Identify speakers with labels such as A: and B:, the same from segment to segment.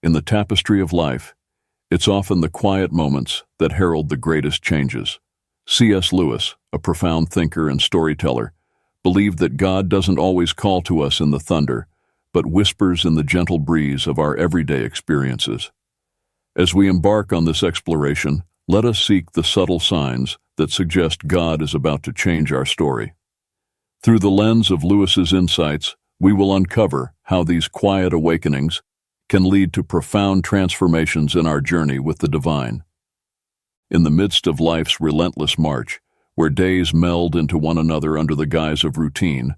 A: In the tapestry of life, it's often the quiet moments that herald the greatest changes. C.S. Lewis, a profound thinker and storyteller, believed that God doesn't always call to us in the thunder, but whispers in the gentle breeze of our everyday experiences. As we embark on this exploration, let us seek the subtle signs that suggest God is about to change our story. Through the lens of Lewis's insights, we will uncover how these quiet awakenings can lead to profound transformations in our journey with the divine. In the midst of life's relentless march, where days meld into one another under the guise of routine,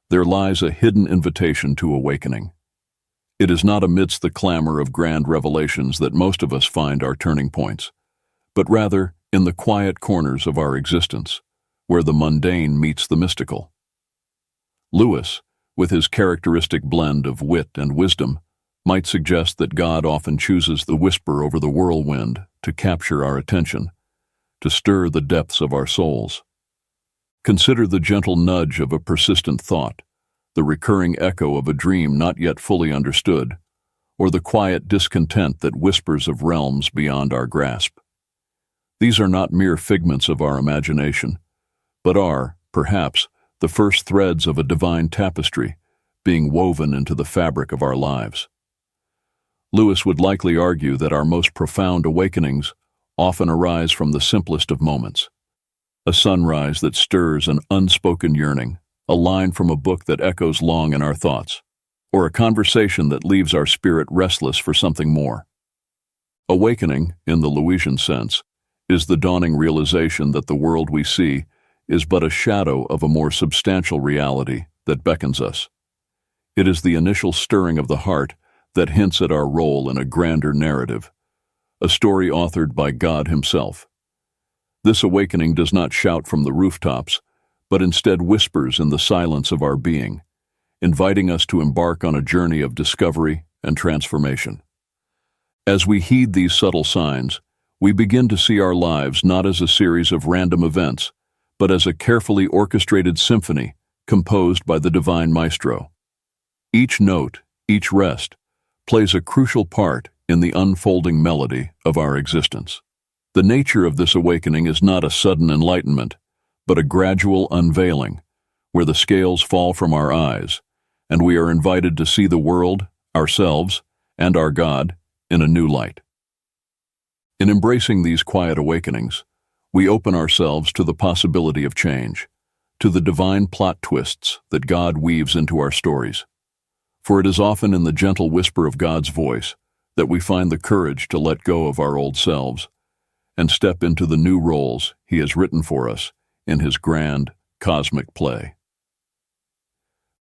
A: there lies a hidden invitation to awakening. It is not amidst the clamor of grand revelations that most of us find our turning points, but rather in the quiet corners of our existence, where the mundane meets the mystical. Lewis, with his characteristic blend of wit and wisdom, might suggest that God often chooses the whisper over the whirlwind to capture our attention, to stir the depths of our souls. Consider the gentle nudge of a persistent thought, the recurring echo of a dream not yet fully understood, or the quiet discontent that whispers of realms beyond our grasp. These are not mere figments of our imagination, but are, perhaps, the first threads of a divine tapestry being woven into the fabric of our lives. Lewis would likely argue that our most profound awakenings often arise from the simplest of moments. A sunrise that stirs an unspoken yearning, a line from a book that echoes long in our thoughts, or a conversation that leaves our spirit restless for something more. Awakening, in the Lewisian sense, is the dawning realization that the world we see is but a shadow of a more substantial reality that beckons us. It is the initial stirring of the heart that hints at our role in a grander narrative, a story authored by God Himself. This awakening does not shout from the rooftops, but instead whispers in the silence of our being, inviting us to embark on a journey of discovery and transformation. As we heed these subtle signs, we begin to see our lives not as a series of random events, but as a carefully orchestrated symphony composed by the divine maestro. Each note, each rest, plays a crucial part in the unfolding melody of our existence. The nature of this awakening is not a sudden enlightenment, but a gradual unveiling, where the scales fall from our eyes, and we are invited to see the world, ourselves, and our God in a new light. In embracing these quiet awakenings, we open ourselves to the possibility of change, to the divine plot twists that God weaves into our stories. For it is often in the gentle whisper of God's voice that we find the courage to let go of our old selves and step into the new roles He has written for us in His grand, cosmic play.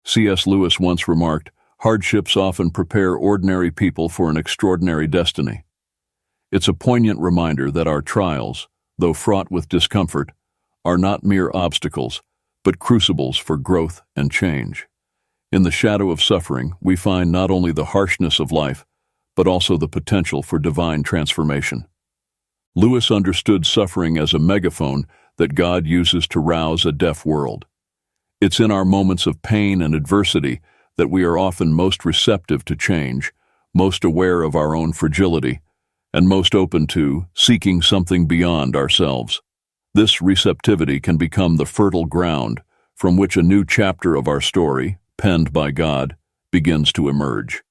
A: C.S. Lewis once remarked, "Hardships often prepare ordinary people for an extraordinary destiny." It's a poignant reminder that our trials, though fraught with discomfort, are not mere obstacles, but crucibles for growth and change. In the shadow of suffering, we find not only the harshness of life, but also the potential for divine transformation. Lewis understood suffering as a megaphone that God uses to rouse a deaf world. It's in our moments of pain and adversity that we are often most receptive to change, most aware of our own fragility, and most open to seeking something beyond ourselves. This receptivity can become the fertile ground from which a new chapter of our story, penned by God, begins to emerge.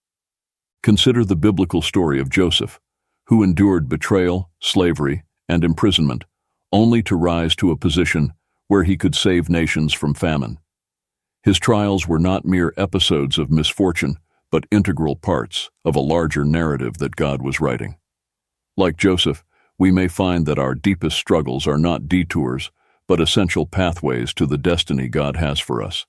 A: Consider the biblical story of Joseph, who endured betrayal, slavery, and imprisonment, only to rise to a position where he could save nations from famine. His trials were not mere episodes of misfortune, but integral parts of a larger narrative that God was writing. Like Joseph, we may find that our deepest struggles are not detours, but essential pathways to the destiny God has for us.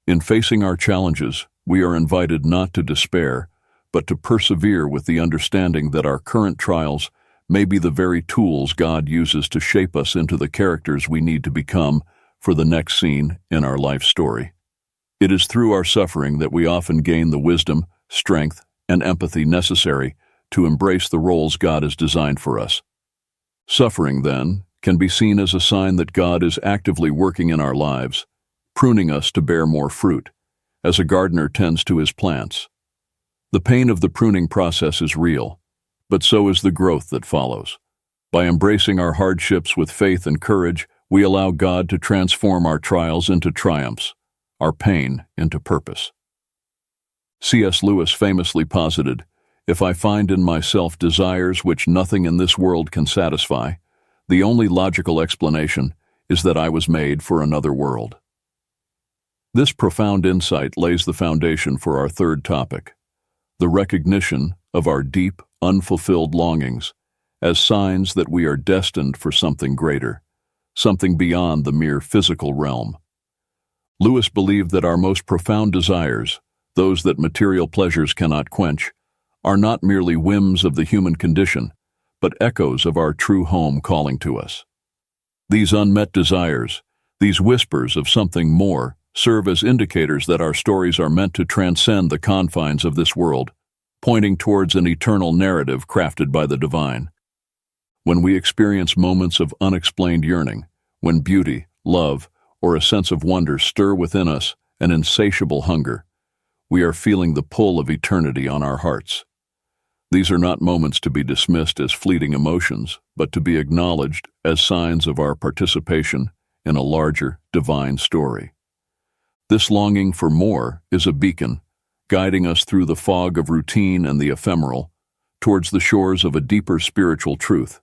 A: In facing our challenges, we are invited not to despair, but to persevere with the understanding that our current trials may be the very tools God uses to shape us into the characters we need to become for the next scene in our life story. It is through our suffering that we often gain the wisdom, strength, and empathy necessary to embrace the roles God has designed for us. Suffering, then, can be seen as a sign that God is actively working in our lives, pruning us to bear more fruit, as a gardener tends to his plants. The pain of the pruning process is real, but so is the growth that follows. By embracing our hardships with faith and courage, we allow God to transform our trials into triumphs, our pain into purpose. C.S. Lewis famously posited, "If I find in myself desires which nothing in this world can satisfy, the only logical explanation is that I was made for another world." This profound insight lays the foundation for our third topic, the recognition of our deep, unfulfilled longings as signs that we are destined for something greater, something beyond the mere physical realm. Lewis believed that our most profound desires, those that material pleasures cannot quench, are not merely whims of the human condition, but echoes of our true home calling to us. These unmet desires, these whispers of something more, serve as indicators that our stories are meant to transcend the confines of this world, pointing towards an eternal narrative crafted by the divine. When we experience moments of unexplained yearning, when beauty, love, or a sense of wonder stir within us an insatiable hunger, we are feeling the pull of eternity on our hearts. These are not moments to be dismissed as fleeting emotions, but to be acknowledged as signs of our participation in a larger, divine story. This longing for more is a beacon, guiding us through the fog of routine and the ephemeral, towards the shores of a deeper spiritual truth.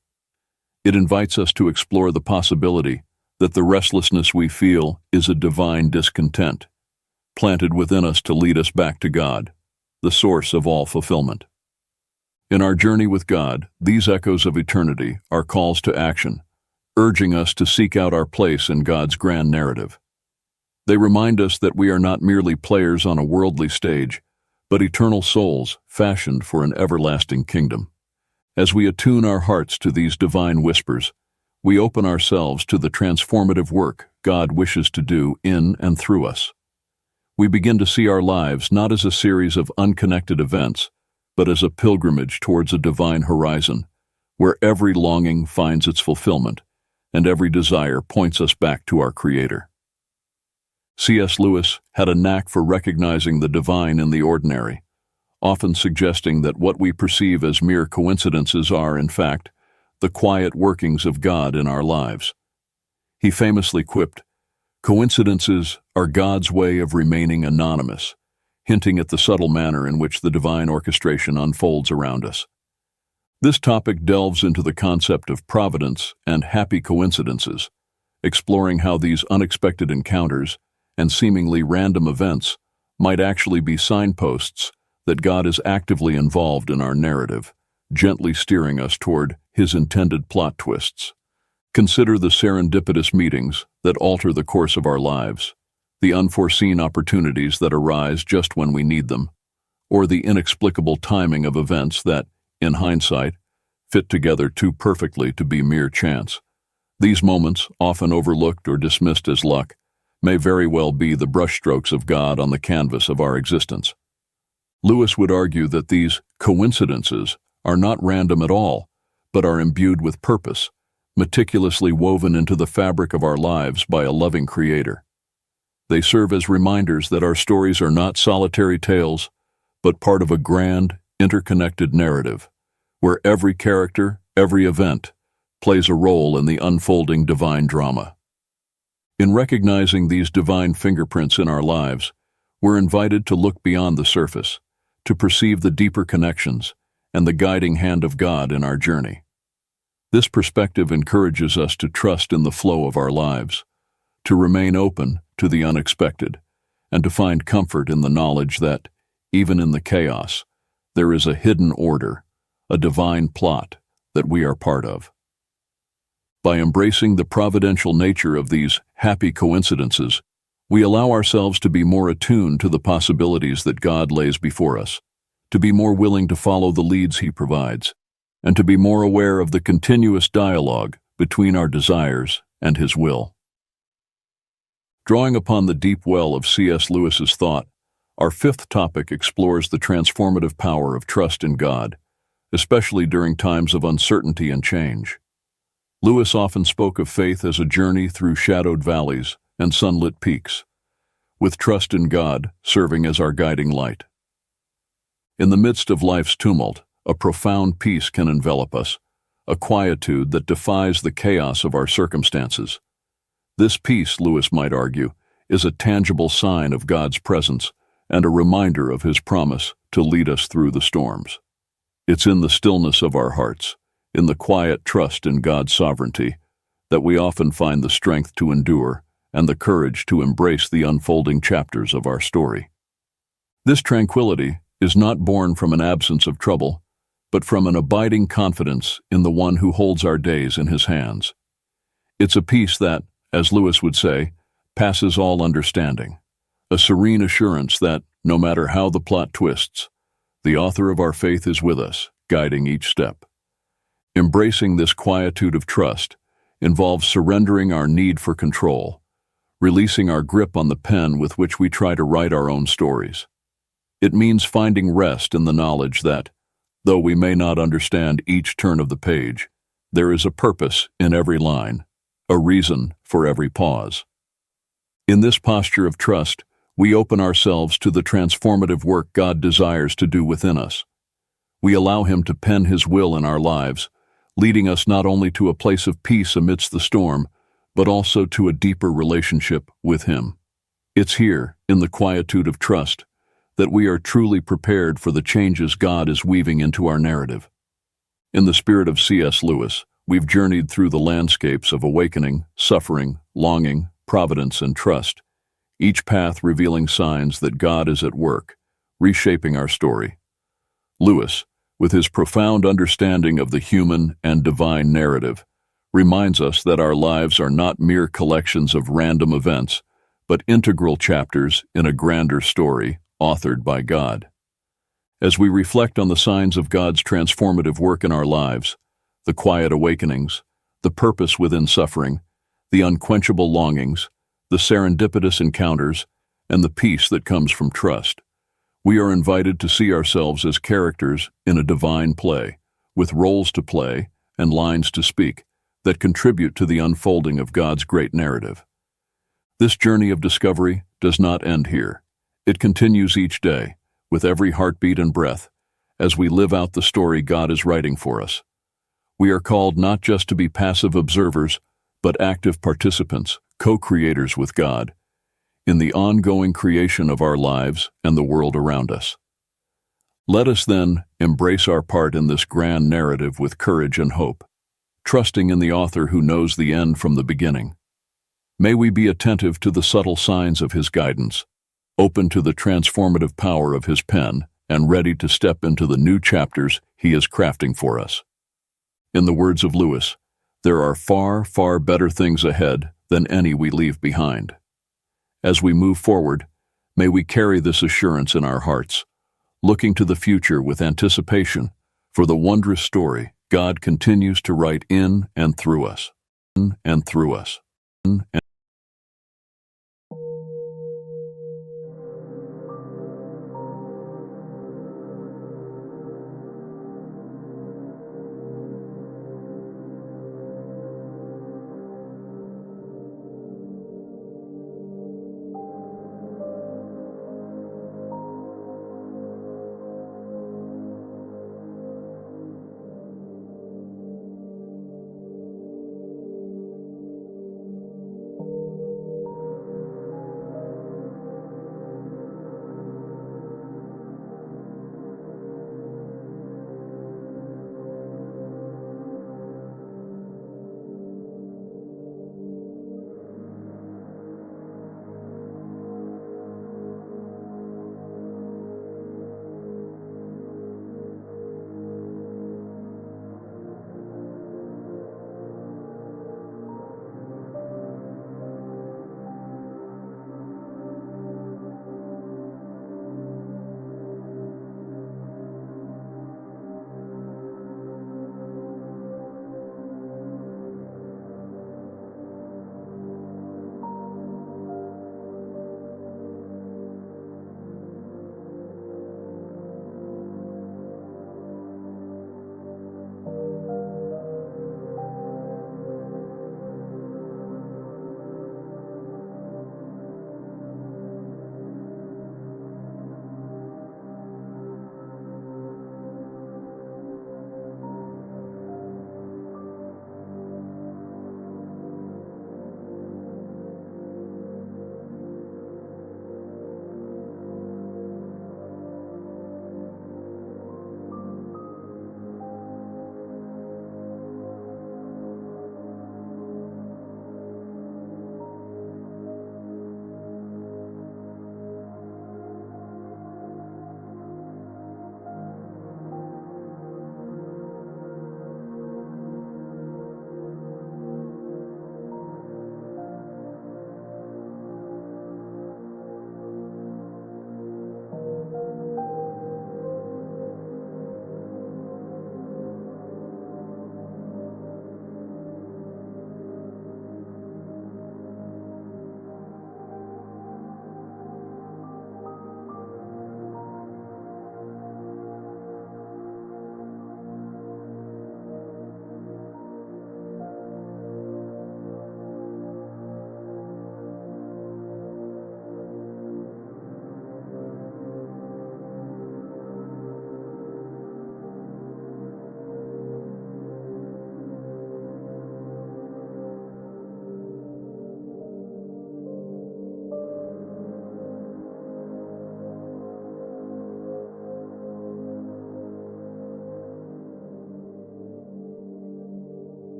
A: It invites us to explore the possibility that the restlessness we feel is a divine discontent, planted within us to lead us back to God, the source of all fulfillment. In our journey with God, these echoes of eternity are calls to action, urging us to seek out our place in God's grand narrative. They remind us that we are not merely players on a worldly stage, but eternal souls fashioned for an everlasting kingdom. As we attune our hearts to these divine whispers, we open ourselves to the transformative work God wishes to do in and through us. We begin to see our lives not as a series of unconnected events, but as a pilgrimage towards a divine horizon, where every longing finds its fulfillment, and every desire points us back to our Creator. C.S. Lewis had a knack for recognizing the divine in the ordinary, often suggesting that what we perceive as mere coincidences are, in fact, the quiet workings of God in our lives. He famously quipped, "Coincidences are God's way of remaining anonymous," hinting at the subtle manner in which the divine orchestration unfolds around us. This topic delves into the concept of providence and happy coincidences, exploring how these unexpected encounters and seemingly random events might actually be signposts that God is actively involved in our narrative, gently steering us toward His intended plot twists. Consider the serendipitous meetings that alter the course of our lives, the unforeseen opportunities that arise just when we need them, or the inexplicable timing of events that, in hindsight, fit together too perfectly to be mere chance. These moments, often overlooked or dismissed as luck, may very well be the brushstrokes of God on the canvas of our existence. Lewis would argue that these coincidences are not random at all, but are imbued with purpose, meticulously woven into the fabric of our lives by a loving Creator. They serve as reminders that our stories are not solitary tales, but part of a grand, interconnected narrative, where every character, every event, plays a role in the unfolding divine drama. In recognizing these divine fingerprints in our lives, we're invited to look beyond the surface, to perceive the deeper connections and the guiding hand of God in our journey. This perspective encourages us to trust in the flow of our lives, to remain open to the unexpected, and to find comfort in the knowledge that, even in the chaos, there is a hidden order, a divine plot that we are part of. By embracing the providential nature of these happy coincidences, we allow ourselves to be more attuned to the possibilities that God lays before us, to be more willing to follow the leads He provides, and to be more aware of the continuous dialogue between our desires and His will. Drawing upon the deep well of C.S. Lewis's thought, our fifth topic explores the transformative power of trust in God, especially during times of uncertainty and change. Lewis often spoke of faith as a journey through shadowed valleys and sunlit peaks, with trust in God serving as our guiding light. In the midst of life's tumult, a profound peace can envelop us, a quietude that defies the chaos of our circumstances. This peace, Lewis might argue, is a tangible sign of God's presence and a reminder of His promise to lead us through the storms. It's in the stillness of our hearts, in the quiet trust in God's sovereignty, that we often find the strength to endure and the courage to embrace the unfolding chapters of our story. This tranquility is not born from an absence of trouble, but from an abiding confidence in the One who holds our days in His hands. It's a peace that, as Lewis would say, passes all understanding, a serene assurance that, no matter how the plot twists, the author of our faith is with us, guiding each step. Embracing this quietude of trust involves surrendering our need for control, releasing our grip on the pen with which we try to write our own stories. It means finding rest in the knowledge that, though we may not understand each turn of the page, there is a purpose in every line, a reason for every pause. In this posture of trust, we open ourselves to the transformative work God desires to do within us. We allow Him to pen His will in our lives, leading us not only to a place of peace amidst the storm, but also to a deeper relationship with Him. It's here, in the quietude of trust, that we are truly prepared for the changes God is weaving into our narrative. In the spirit of C.S. Lewis, we've journeyed through the landscapes of awakening, suffering, longing, providence, and trust, each path revealing signs that God is at work, reshaping our story. Lewis, with his profound understanding of the human and divine narrative, reminds us that our lives are not mere collections of random events, but integral chapters in a grander story authored by God. As we reflect on the signs of God's transformative work in our lives, the quiet awakenings, the purpose within suffering, the unquenchable longings, the serendipitous encounters, and the peace that comes from trust, we are invited to see ourselves as characters in a divine play, with roles to play and lines to speak, that contribute to the unfolding of God's great narrative. This journey of discovery does not end here. It continues each day, with every heartbeat and breath, as we live out the story God is writing for us. We are called not just to be passive observers, but active participants, co-creators with God, in the ongoing creation of our lives and the world around us. Let us then embrace our part in this grand narrative with courage and hope, trusting in the author who knows the end from the beginning. May we be attentive to the subtle signs of His guidance, open to the transformative power of His pen, and ready to step into the new chapters He is crafting for us. In the words of Lewis, there are far, far better things ahead than any we leave behind. As we move forward, may we carry this assurance in our hearts, looking to the future with anticipation for the wondrous story God continues to write in and through us.